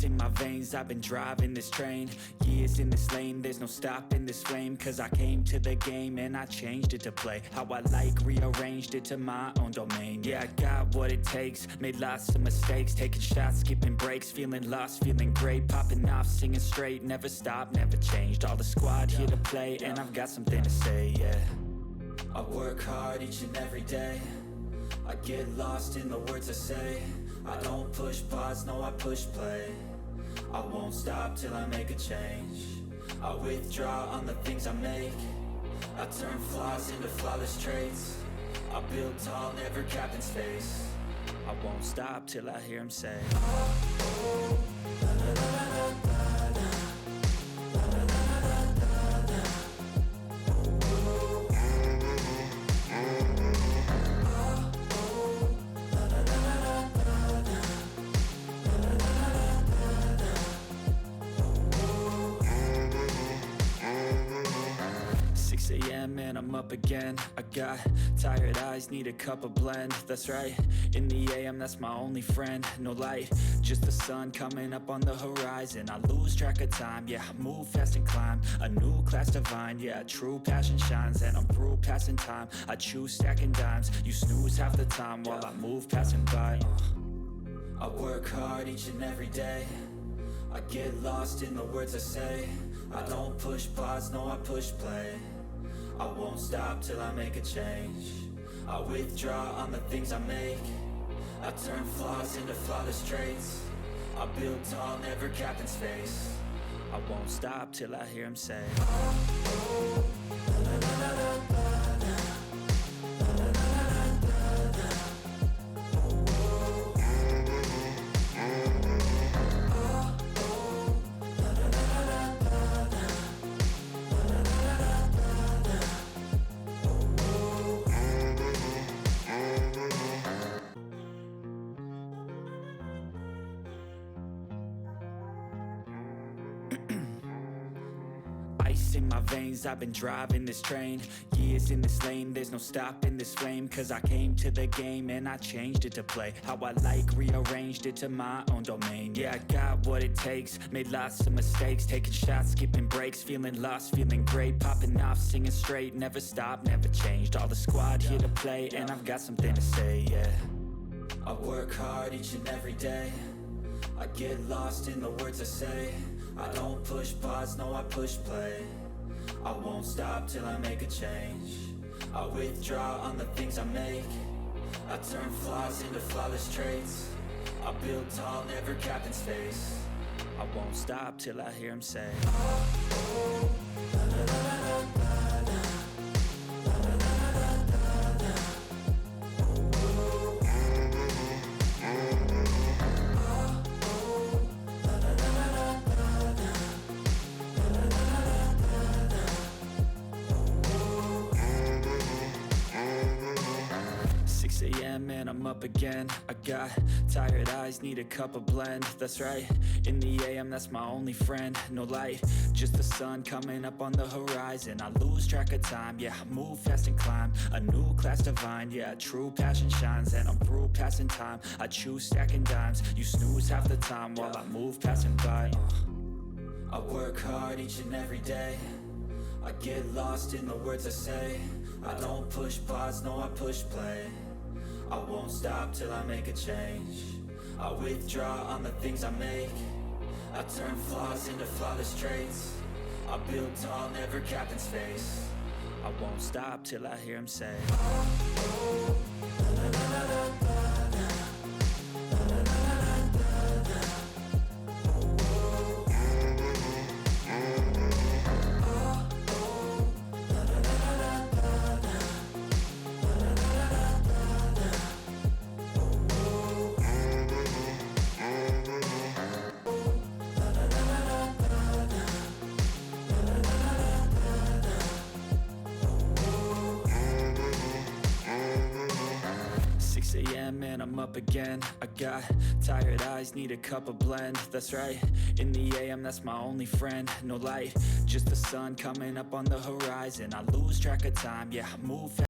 in my veins, I've been driving this train. Years in this lane, there's no stopping this flame. Cause I came to the game and I changed it to play how I like, rearranged it to my own domain. Yeah, I got what it takes, made lots of mistakes, taking shots, skipping breaks, feeling lost, feeling great, popping off, singing straight, never stopped, never changed. All the squad here to play and I've got something to say, yeah. I work hard each and every day, I get lost in the words I say. I don't push pause, no I push play. I won't stop till I make a change. I withdraw on the things I make. I turn flaws into flawless traits. I build tall, never capped in space. I won't stop till I hear him say, oh, oh, la, la, la, la, la, la, la, la, la, la, la, la. Oh, oh, la, la, la, la, la, la, la, la, la, la, la. Oh, 6 a.m. and I'm up again. I got tired eyes, need a cup of blend. That's right, in the AM, that's my only friend. No light, just the sun coming up on the horizon. I lose track of time, yeah, I move fast and climb a new class divine, yeah, true passion shines. And I'm through passing time, I choose stacking dimes. You snooze half the time while I move passing by. I work hard each and every day, I get lost in the words I say. I don't push pause, no I push play. I won't stop till I make a change. I withdraw on the things I make. I turn flaws into flawless traits. I build tall, never capped in space. I won't stop till I hear him say, oh, oh, la, la, la, la, la, la, la, la, la, la, la, la. In my veins, I've been driving this train. Years in this lane, there's no stopping this flame. Cause I came to the game and I changed it to play how I like, rearranged it to my own domain. Yeah, I got what it takes, made lots of mistakes, taking shots, skipping breaks, feeling lost, feeling great, popping off, singing straight, never stopped, never changed. All the squad here to play and I've got something to say, yeah. I work hard each and every day, I get lost in the words I say. I don't push pause, no I push play. I won't stop till I make a change. I withdraw on the things I make. I turn flaws into flawless traits. I build tall, never capped in space. I won't stop till I hear him say, oh, oh, la, la, la, la, la, la, la, la, la, la, la, la. Oh, oh, la, la, la, la, la, la, la, la, la, la. 6 a.m. and I'm up again. I got tired eyes, need a cup of blend. That's right, in the AM, that's my only friend. No light, just the sun coming up on the horizon. I lose track of time, yeah, I move fast and climb a new class divine, yeah, true passion shines. And I'm through passing time, I choose stacking dimes. You snooze half the time while I move passing by. I work hard each and every day, I get lost in the words I say. I don't push pause, no I push play. I won't stop till I make a change. I withdraw on the things I make. I turn flaws into flawless traits. I build tall, never capped in space. I won't stop till I hear him say, oh, oh, la, la, la, la, la, la, la, la, la, la, la, la. And I'm up again. I got tired eyes, need a cup of blend. That's right, in the AM, that's my only friend. No light, just the sun coming up on the horizon. I lose track of time, yeah, I move fast.